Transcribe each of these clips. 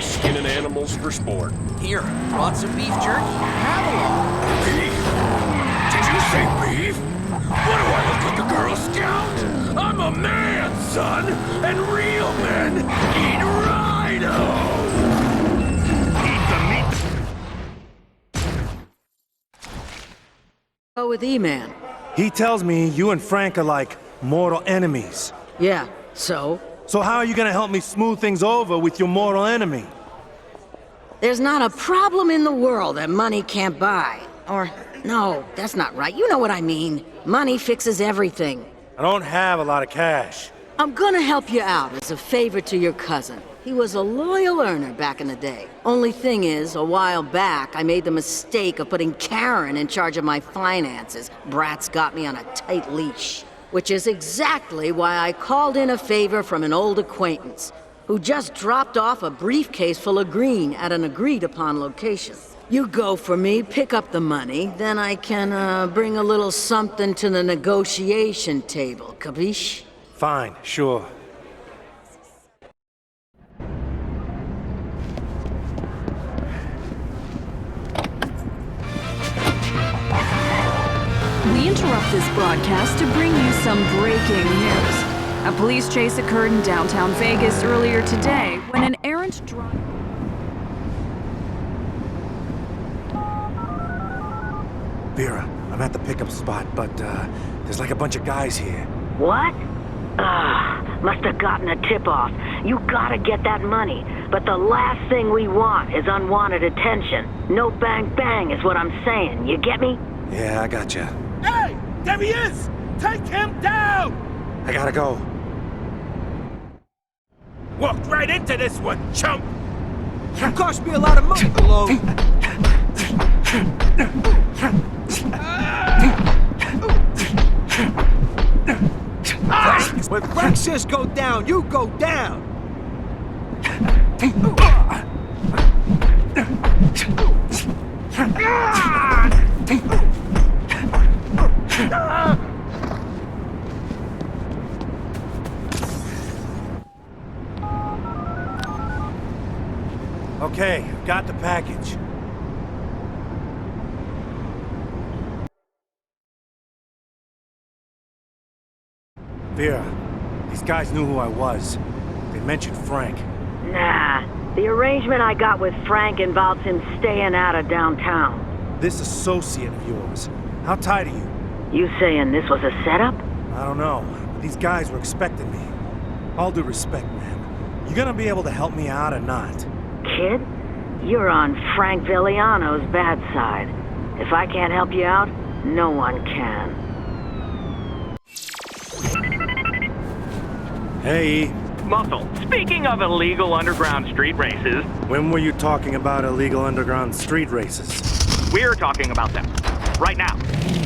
Skinning animals for sport. Here, brought some beef jerky. Have along. Beef? Did you say beef? What do I look like, a Girl Scout? I'm a man, son, and real men eat rhino! Eat the meat. Go with E-Man. He tells me you and Frank are like mortal enemies. Yeah, so? So how are you gonna help me smooth things over with your mortal enemy? There's not a problem in the world that money can't buy. Or, no, that's not right. You know what I mean. Money fixes everything. I don't have a lot of cash. I'm gonna help you out as a favor to your cousin. He was a loyal earner back in the day. Only thing is, a while back, I made the mistake of putting Karen in charge of my finances. Brat's got me on a tight leash. Which is exactly why I called in a favor from an old acquaintance, who just dropped off a briefcase full of green at an agreed-upon location. You go for me, pick up the money, then I can, bring a little something to the negotiation table, capiche? Fine, sure. We interrupt this broadcast to bring you some breaking news. A police chase occurred in downtown Vegas earlier today when an errant driver... Vera, I'm at the pickup spot, but, there's like a bunch of guys here. What? Must have gotten a tip-off. You gotta get that money. But the last thing we want is unwanted attention. No bang-bang is what I'm saying. You get me? Yeah, I gotcha. Hey! There he is! Take him down! I gotta go. Walked right into this one, chump! You cost me a lot of money, below. When Frank says go down, you go down! Okay, got the package. Vera, these guys knew who I was. They mentioned Frank. Nah. The arrangement I got with Frank involves him staying out of downtown. This associate of yours, how tight are you? You saying this was a setup? I don't know. These guys were expecting me. All due respect, man. You gonna be able to help me out or not? Kid, you're on Frank Villiano's bad side. If I can't help you out, no one can. Hey, Muscle, speaking of illegal underground street races... when were you talking about illegal underground street races? We're talking about them. Right now.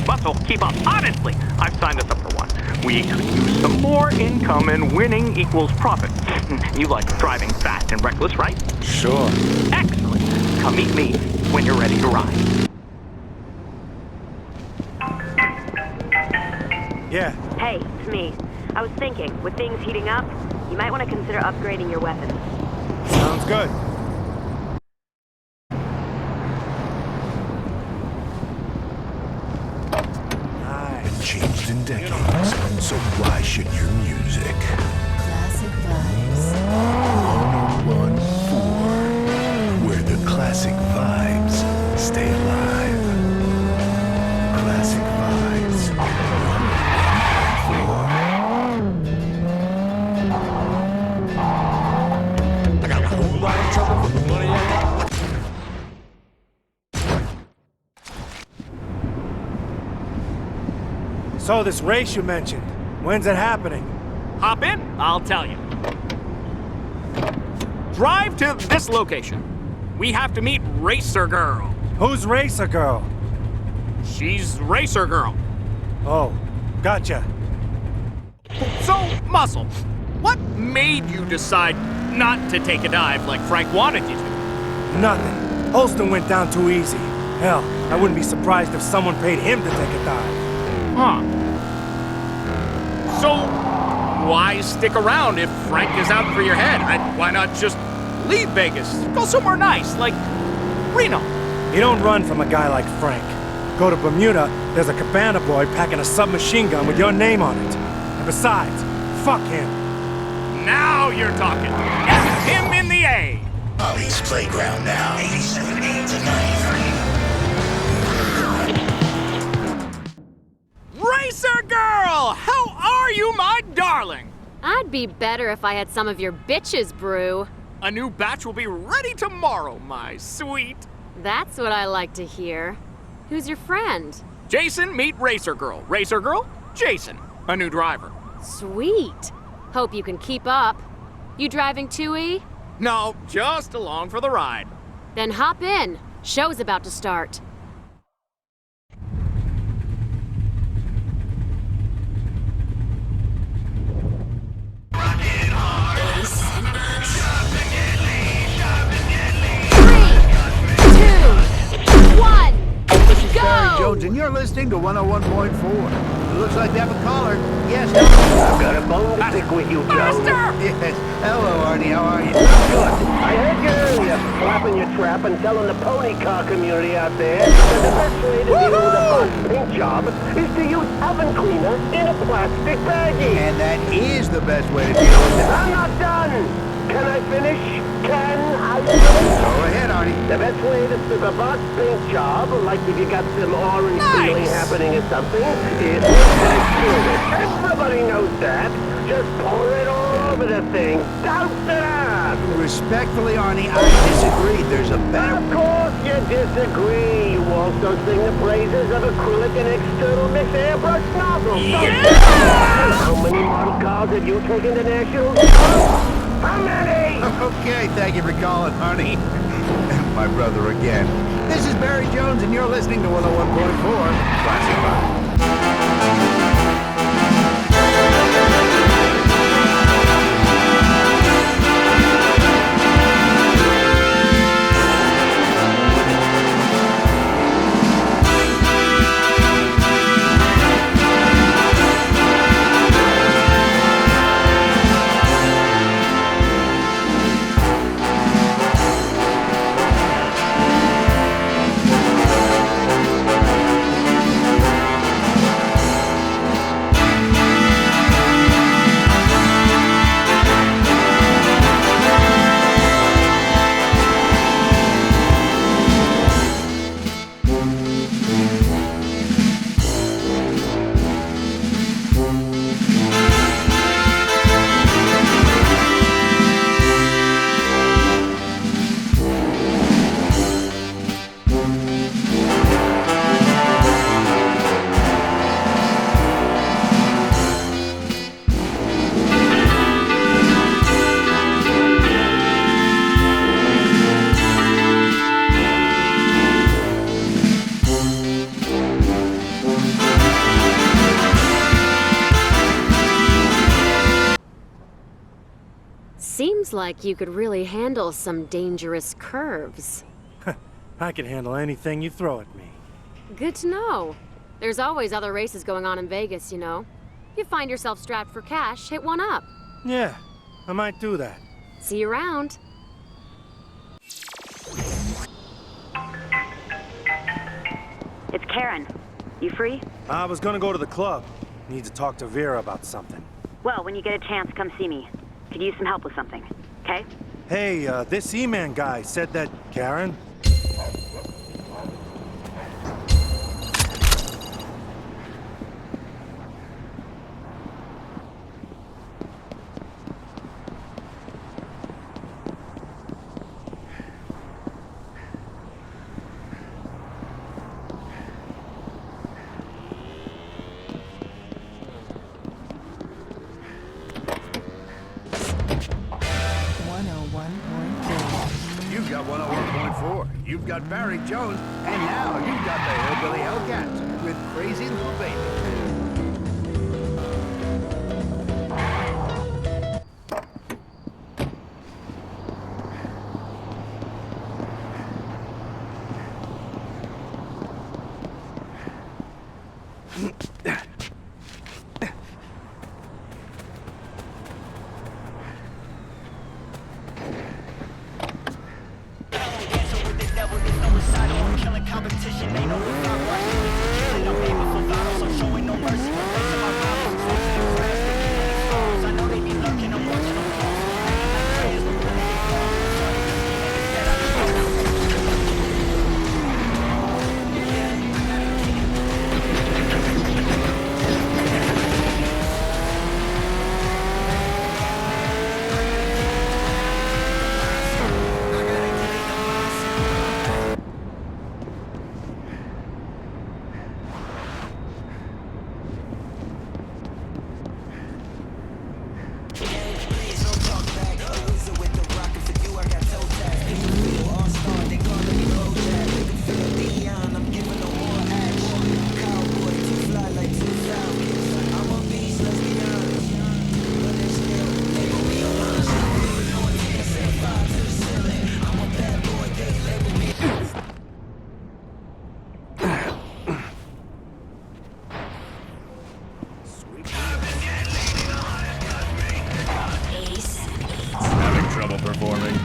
Muscle, keep up. Honestly, I've signed us up for one. We could use some more income, and winning equals profit. You like driving fast and reckless, right? Sure. Excellent. Come meet me when you're ready to ride. Yeah. Hey, it's me. I was thinking, with things heating up, you might want to consider upgrading your weapons. Sounds good. Been changed in decades, so why should your music? Classic vibes. 1014, where the classic vibes stay alive. Classic vibes. 1014. I got a whole lot of trouble for the money I got. So this race you mentioned, when's it happening? Hop in, I'll tell you. Drive to this location. We have to meet Racer Girl. Who's Racer Girl? She's Racer Girl. Oh, gotcha. So, Muscle, what made you decide not to take a dive like Frank wanted you to? Nothing. Holston went down too easy. Hell, I wouldn't be surprised if someone paid him to take a dive. Huh. So, why stick around if Frank is out for your head? Why not just leave Vegas? Go somewhere nice, like Reno. You don't run from a guy like Frank. Go to Bermuda, there's a cabana boy packing a submachine gun with your name on it. And besides, fuck him. Now you're talking. F him in the A. Ollie's Playground now. 87.8 to 93. Racer girl! How are you, my darling? I'd be better if I had some of your bitches brew. A new batch will be ready tomorrow, my sweet. That's what I like to hear. Who's your friend? Jason, meet Racer Girl. Racer Girl, Jason, a new driver. Sweet. Hope you can keep up. You driving 2E? No, just along for the ride. Then hop in. Show's about to start. Jones, and you're listening to 101.4. It looks like they have a caller. Yes, I've got a bone to pick with you, Jones. Yes. Hello, Arnie. How are you? Good. I heard you earlier, flapping your trap and telling the pony car community out there that the best way to deal with a hot paint job is to use oven cleaner in a plastic baggie. And that is the best way to deal with it. I'm not done. Can I finish? Can I finish? Go ahead, Arnie. The best way to fix a hot paint job, like if you got some orange feeling happening or something, is everybody knows that. Just pour it all over the thing. Douse it up. Respectfully, Arnie, I disagree. There's a better... Of course you disagree. You also sing the praises of acrylic and external mix airbrush nozzles. Yeah! How many model cars have you taken to national? How many? Okay, thank you for calling, Arnie. My brother again. This is Barry Jones, and you're listening to 101.4 Classic Rock. Seems like you could really handle some dangerous curves. I can handle anything you throw at me. Good to know. There's always other races going on in Vegas, you know. If you find yourself strapped for cash, hit one up. Yeah, I might do that. See you around. It's Karen. You free? I was gonna go to the club. Need to talk to Vera about something. Well, when you get a chance, come see me. Could use some help with something, okay? Hey, this E-Man guy said that... Karen? You've got 101.4. You've got Barry Jones, and now you've got the Hillbilly Hellcats with Crazy Little Baby. Having trouble performing.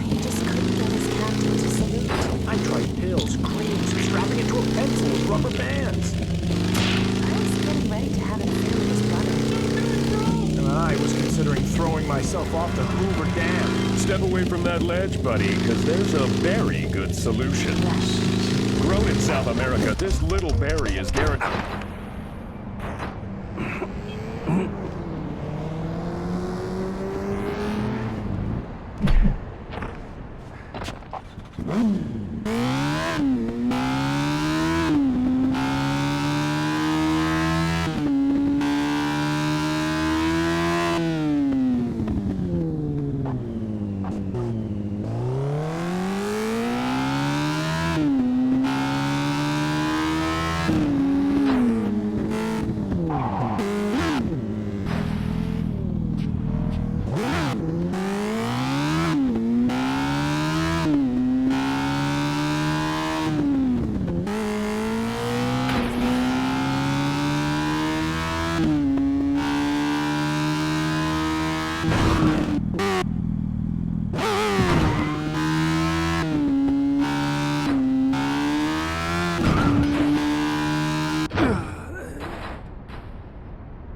He just couldn't get his captain to salute. I tried pills, creams, strapping it to a pencil with rubber bands. I was getting ready to have an affair with his brother. And I was considering throwing myself off the Hoover Dam. Step away from that ledge, buddy, because there's a very good solution. Grown in South America, this little berry is guaranteed.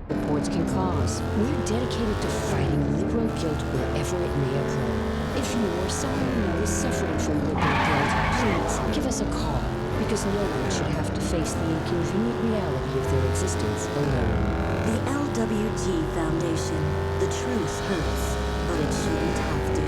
Reports can cause. We're dedicated to fighting liberal guilt wherever it may occur. If you or someone you know is suffering from liberal guilt, please give us a call, because no one should have to face the inconvenient reality of their existence alone. The LWG Foundation. The truth hurts, but it shouldn't have to.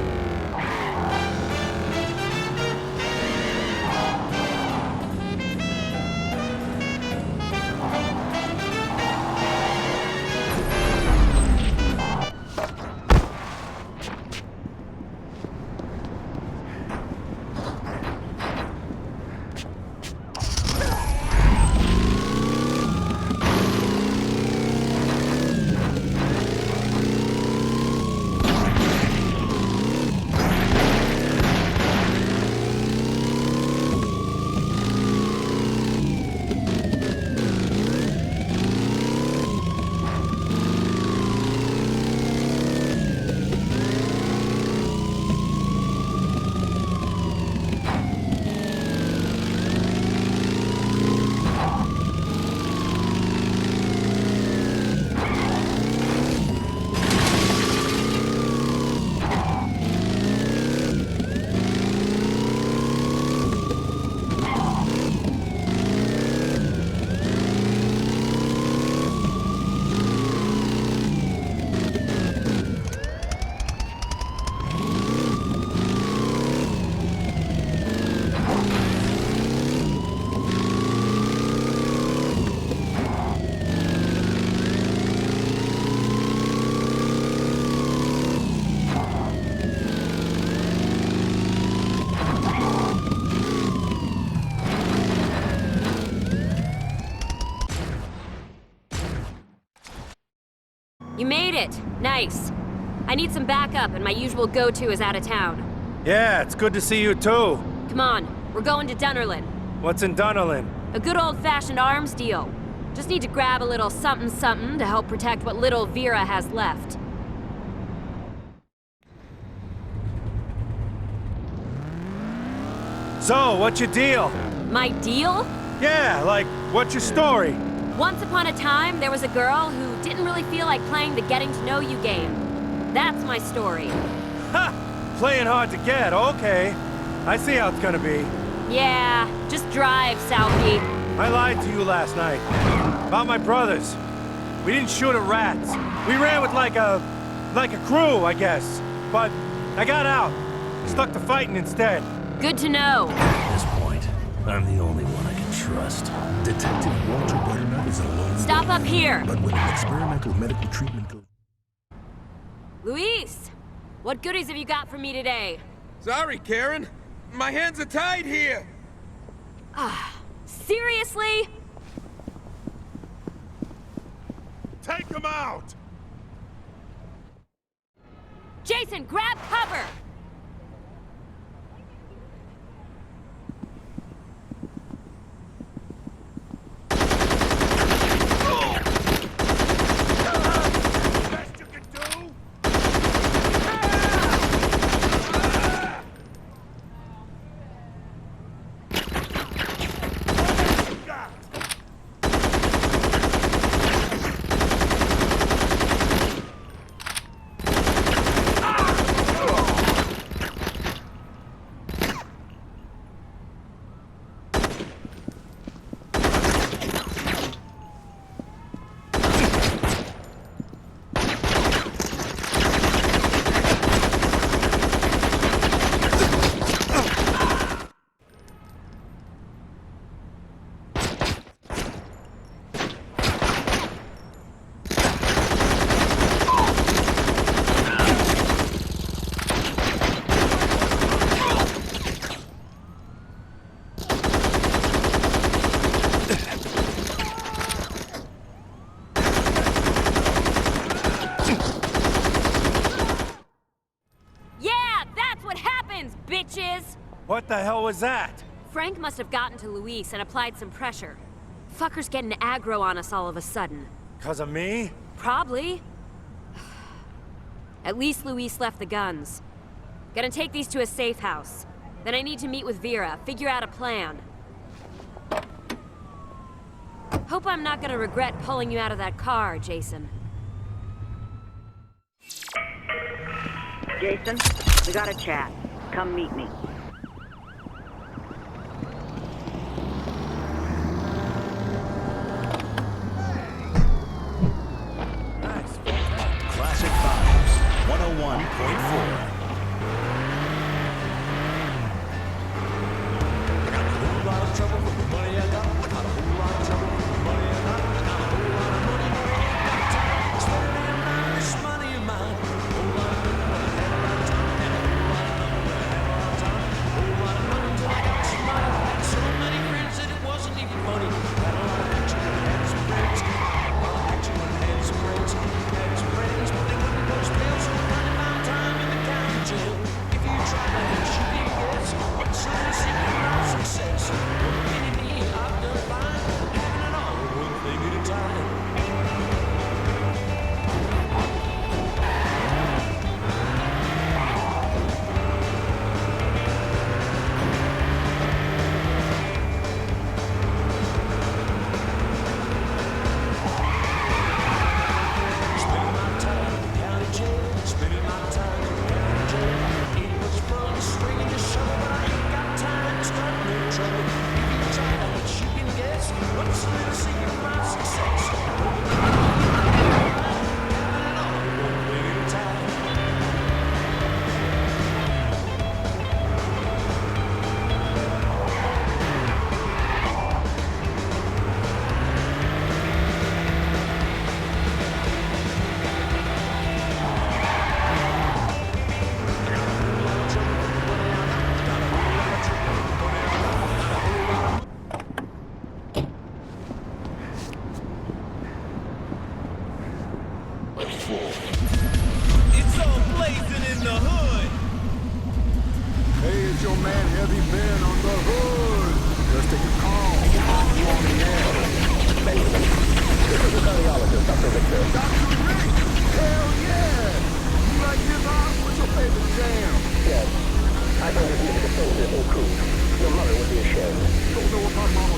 You made it! Nice. I need some backup, and my usual go-to is out of town. Yeah, it's good to see you too. Come on, we're going to Dunnerlin. What's in Dunnerlin? A good old-fashioned arms deal. Just need to grab a little something-something to help protect what little Vera has left. So, what's your deal? My deal? Yeah, like, what's your story? Once upon a time, there was a girl who didn't really feel like playing the getting-to-know-you game. That's my story. Ha! Playing hard to get, okay. I see how it's gonna be. Yeah, just drive, Southie. I lied to you last night. About my brothers. We didn't shoot at rats. We ran with like a crew, I guess. But I got out. Stuck to fighting instead. Good to know. At this point, I'm the only one I can trust. Detective Walter Butternut is alone. Stop up here. But when an experimental medical treatment goes... Luis, what goodies have you got for me today? Sorry, Karen. My hands are tied here. Seriously? Take him out! Jason, grab cover! Best you can do? Bitches! What the hell was that? Frank must have gotten to Luis and applied some pressure. Fucker's getting aggro on us all of a sudden. 'Cause of me? Probably. At least Luis left the guns. Gonna take these to a safe house. Then I need to meet with Vera, figure out a plan. Hope I'm not gonna regret pulling you out of that car, Jason. Jason, we got a chat. Come meet me. Nice. Classic Vibes 101.4.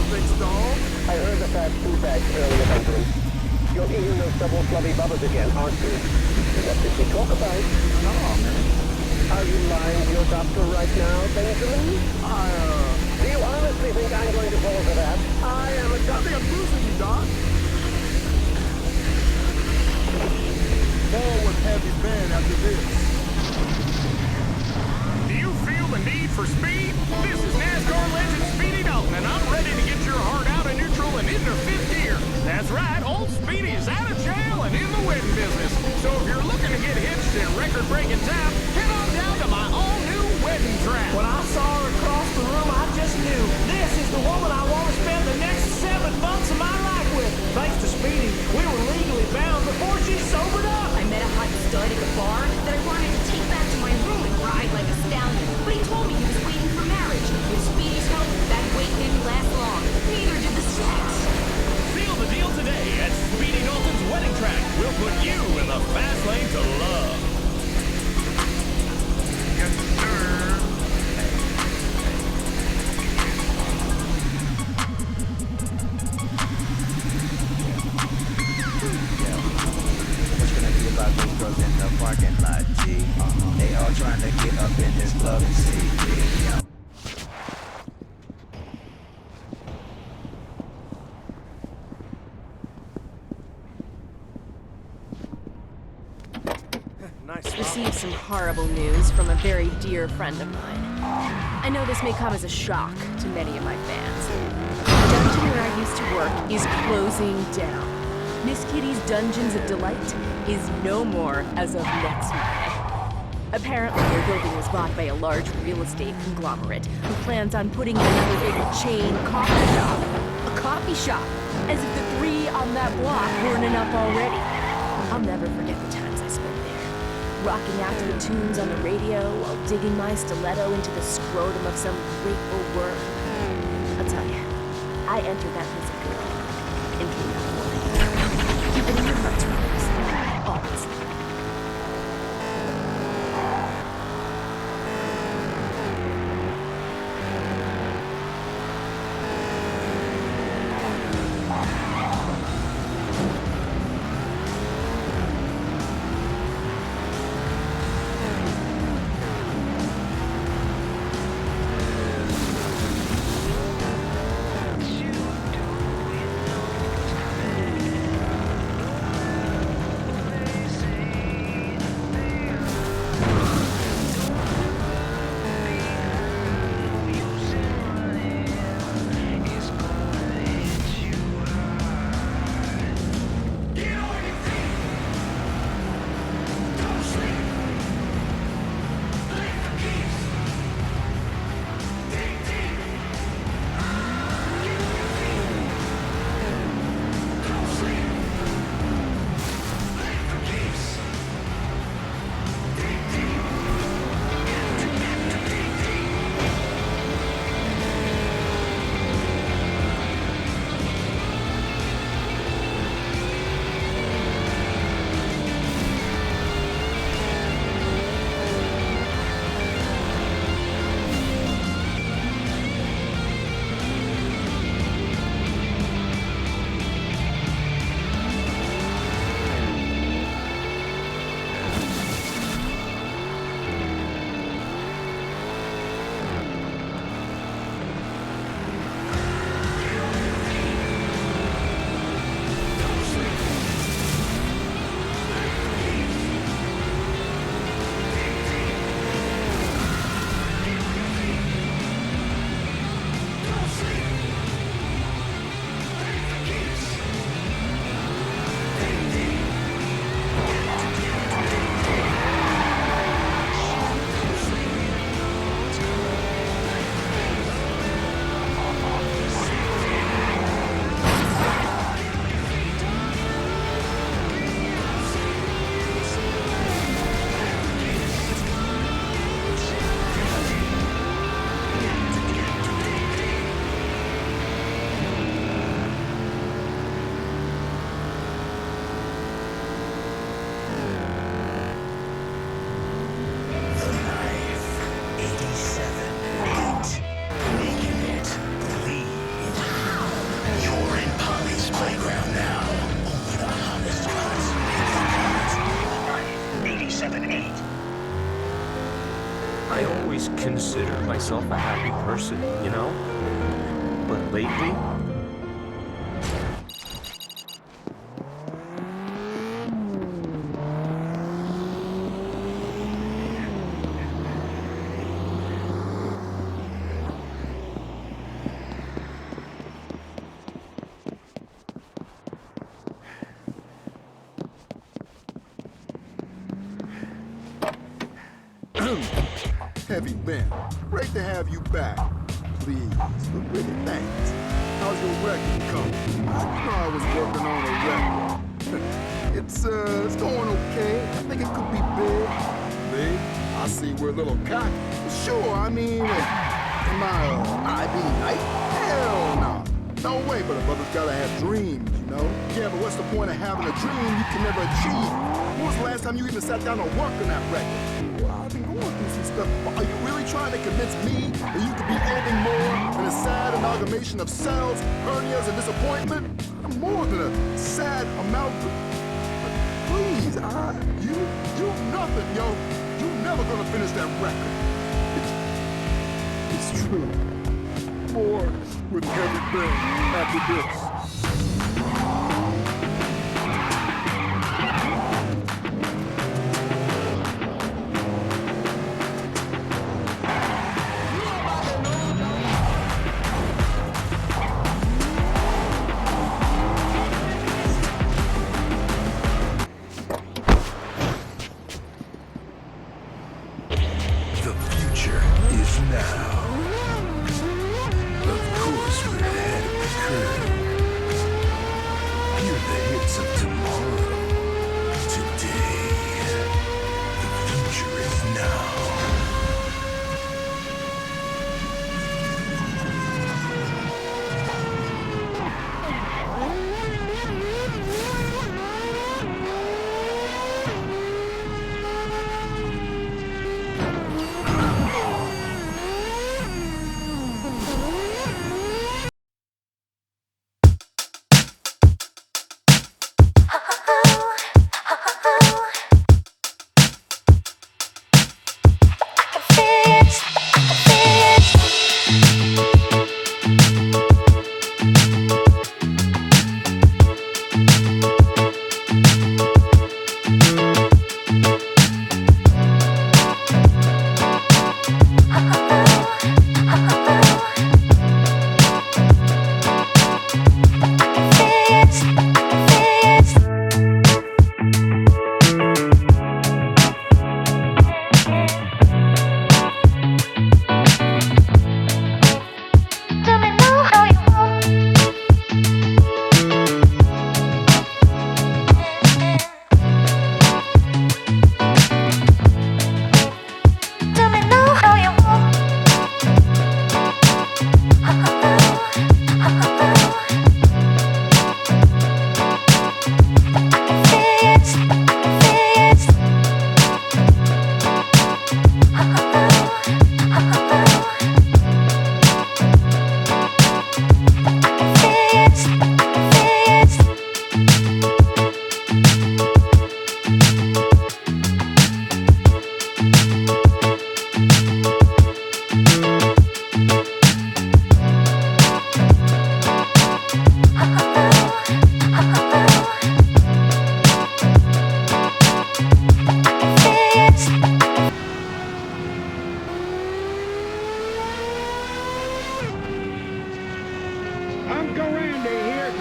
fixed, dog. I heard the fast food bags earlier, Benjamin. You're eating those double flubby bubbas again, aren't you? What did we talk about? Oh, man. Are you lying to your doctor right now, Benjamin? Do you honestly think I'm going to fall for that? I am a doctor. I'm losing you, Doc. Forward heavy band after this. Do you feel the need for speed? This is NASCAR legend Speedy Dalton, and I'm ready to get your heart out of neutral and into fifth gear. That's right, old Speedy is out of jail and in the wedding business. So if you're looking to get hitched in record-breaking time, head on down to my all-new wedding track. When I saw her across the room, I just knew this is the woman I want to spend the next 7 months of my life with. Thanks to Speedy, we were legally bound before she sobered up. I met a hot stud at the bar that I wanted to take back to my room and ride like a stallion. But he told me he was waiting for marriage. With Speedy's help, that wait didn't last long. Neither did the sex. Seal the deal today at Speedy Dalton's wedding track. We'll put you in the fast lane to love. Yes, sir. About those girls in the parking lot, G. They all trying to get up in this club and see, G. Received some horrible news from a very dear friend of mine. I know this may come as a shock to many of my fans. The dungeon where I used to work is closing down. Miss Kitty's Dungeons of Delight is no more as of next Monday. Apparently, their building was bought by a large real estate conglomerate who plans on putting in another big chain coffee shop. A coffee shop! As if the 3 on that block weren't enough already. I'll never forget the times I spent there. Rocking out to the tunes on the radio while digging my stiletto into the scrotum of some grateful worm. I'll tell you, I entered that place a girl and came out a woman. Keep it in your hearts, brothers. Always. consider myself a happy person, you know? But lately, Heavy Ben, great to have you back. Please, but really thanks. How's your record coming? I know I was working on a record. It's going okay. I think it could be big. Big? I see we're a little cocky. Sure, I mean, am I being nice? Hell no. No way, but a brother's gotta have dreams, you know? Yeah, but what's the point of having a dream you can never achieve? When was the last time you even sat down and worked on that record? Well, I've been going through some stuff. Are you really trying to convince me that you could be anything more than a sad amalgamation of cells, hernias, and disappointment? I'm more than a sad amalgam. Please, you nothing, yo. You're never gonna finish that record. It's true. More with Heavy Ben after this. The future is now. Of course, we're ahead of the curve. Hear the hits of tomorrow. Today. The future is now.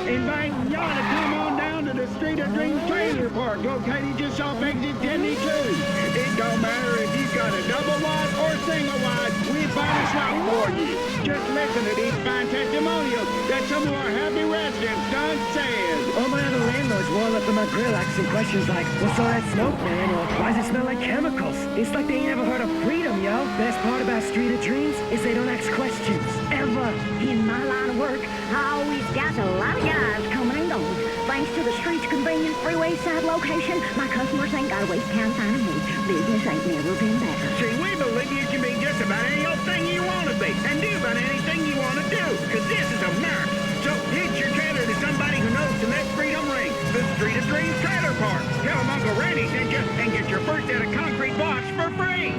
inviting y'all to come on down to the Street of Dreams trailer park located just off exit 72. It don't matter if you got a double wide or single wide, we find a slot for you. Just listen to these fine testimonials that some of our happy residents done said. All my other landlords wall up in my grill asking questions like, what's all that smoke, man? Or why does it smell like chemicals? It's like they ain't ever heard of freedom, yo. Best part about Street of Dreams is they don't ask questions. Ever. In my line of work, I always got a lot of guys coming and going. Thanks to the street's convenient freeway side location, my customers ain't gotta waste time finding me. Business ain't never been better. See, we believe you can be just about any old thing you want to be and do about anything you want to do, because this is America. So hitch your trailer to somebody who knows to let freedom ring. The Street of Dreams Trailer Park. Tell them Uncle Randy sent you and get your first set of concrete blocks for free.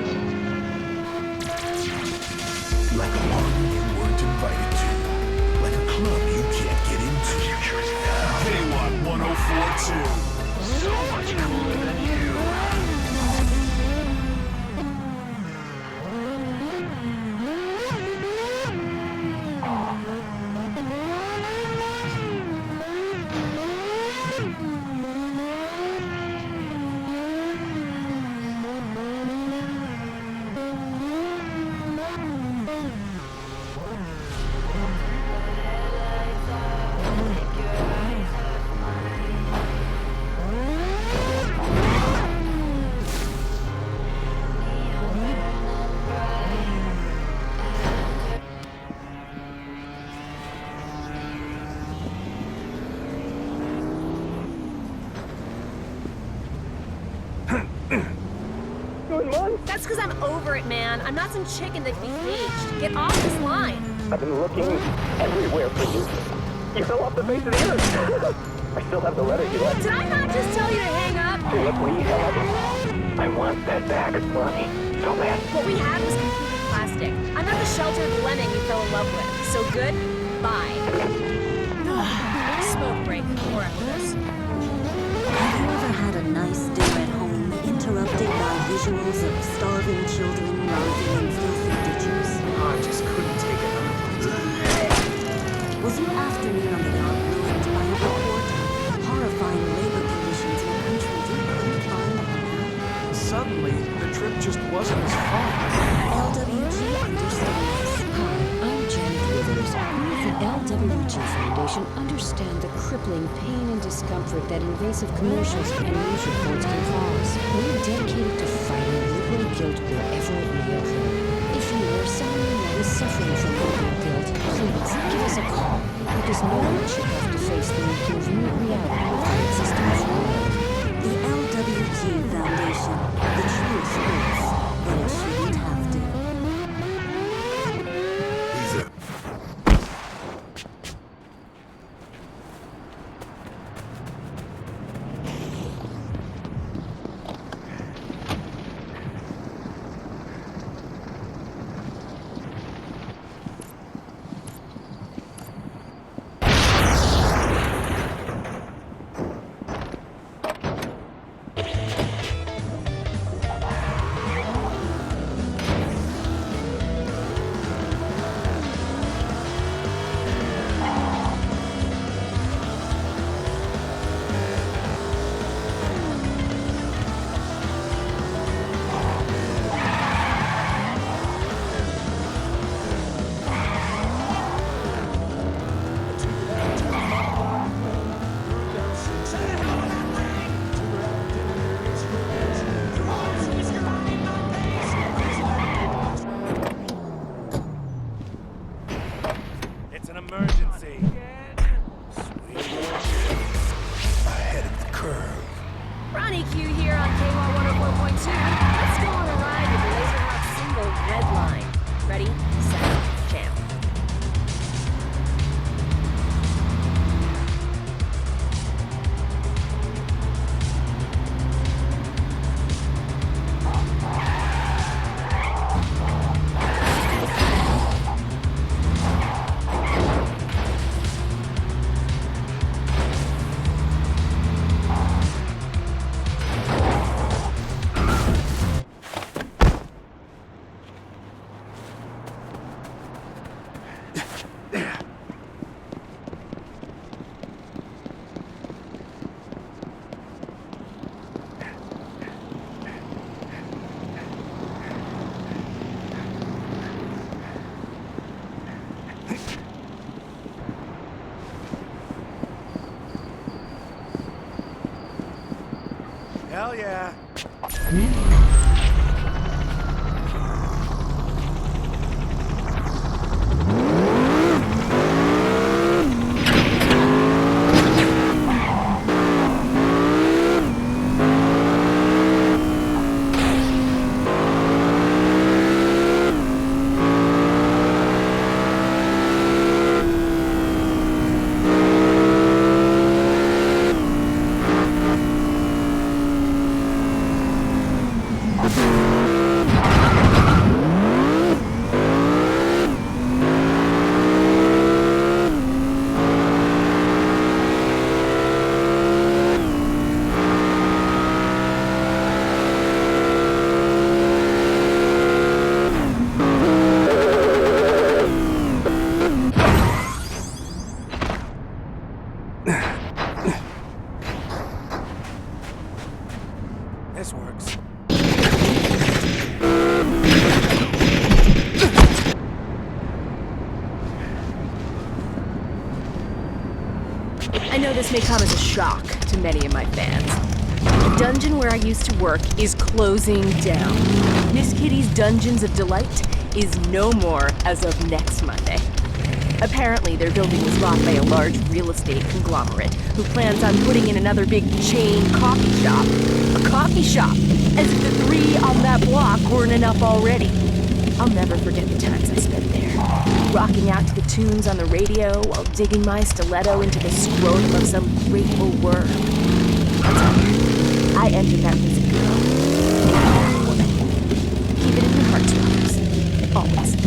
Like a party you weren't invited to. Like a club you can't get into. The future is now. They want 1042. So much cooler than you. That's because I'm over it, man. I'm not some chicken that can be caged. Get off this line. I've been looking everywhere for you. You fell off the face of the earth. I still have the letter you left. Did I not just tell you to hang up? What we had. I want that back, Ronnie. So bad. What we had was completely plastic. I'm not the sheltered lemming you fell in love with. So good, bye. Smoke break. More after this. Have you ever had a nice dinner at home interrupted by visuals of starving children writhing in filthy ditches? I just couldn't take it. Was your afternoon on the yacht ruined by a report of horrifying labor conditions in a country you couldn't find a home? Suddenly, the trip just wasn't as fun. LWG understands. Hi, I'm Janet Withers. We at the LWG Foundation understand the crippling pain and discomfort that invasive commercials and news reports can cause. We're dedicated to fighting liberal guilt wherever it may occur. If you or someone you know is suffering from liberal guilt, please give us a call, because no one should have to face the inconvenient reality of our existence. The LWG Foundation. The truth hurts, but it shouldn't have to. It's an emergency. Ahead of the curve. Ronnie Q here on KY 104.2. Let's go on a ride with Laser Hawk's single Red Line. Ready, set, jam. Hell yeah. I know this may come as a shock to many of my fans. The dungeon where I used to work is closing down. Miss Kitty's Dungeons of Delight is no more as of next Monday. Apparently, their building was bought by a large real estate conglomerate who plans on putting in another big chain coffee shop. A coffee shop! As if the 3 on that block weren't enough already. I'll never forget the times I spent there. Rocking out to the tunes on the radio while digging my stiletto into the scrotum of some grateful worm. I'll tell you, I entered that place a girl. Woman. Keep it in your hearts, Robbers. Always.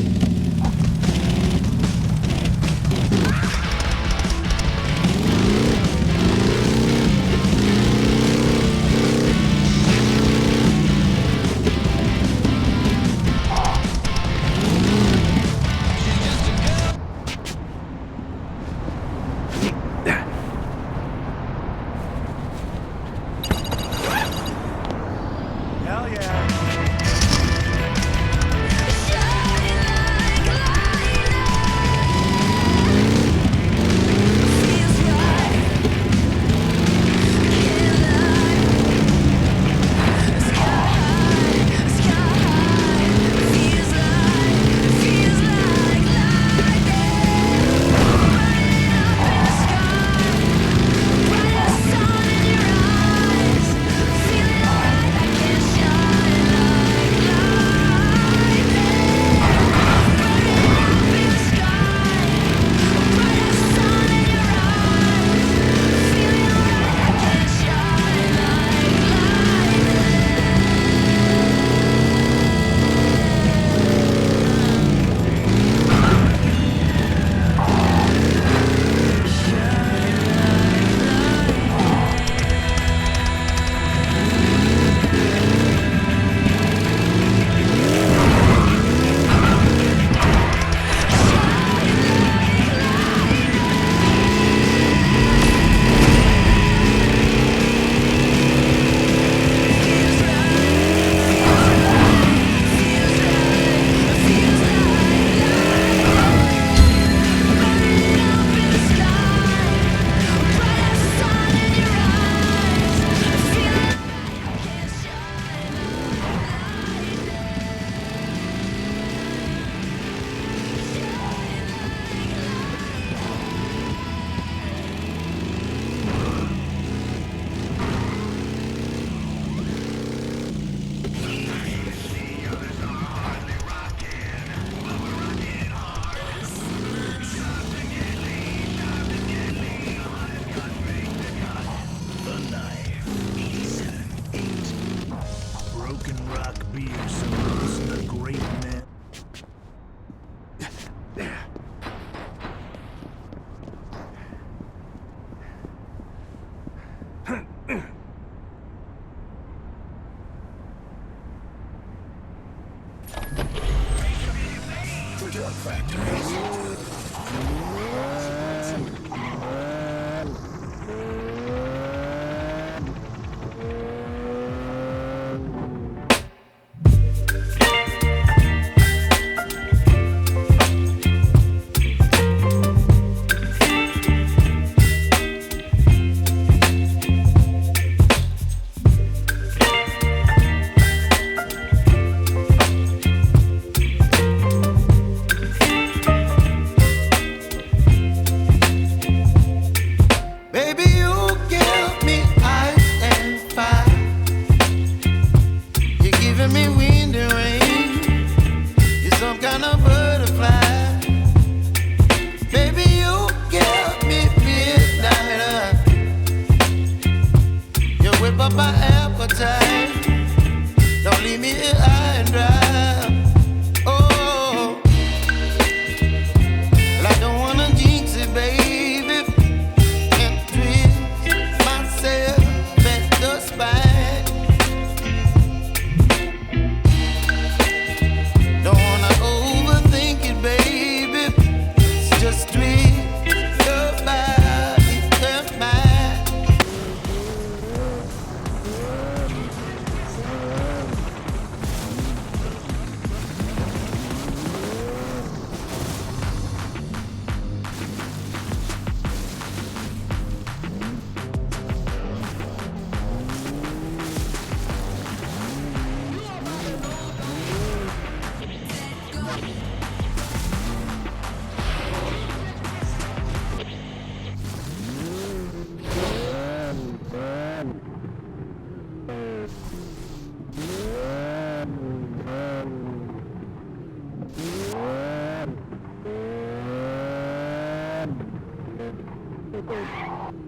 Bye.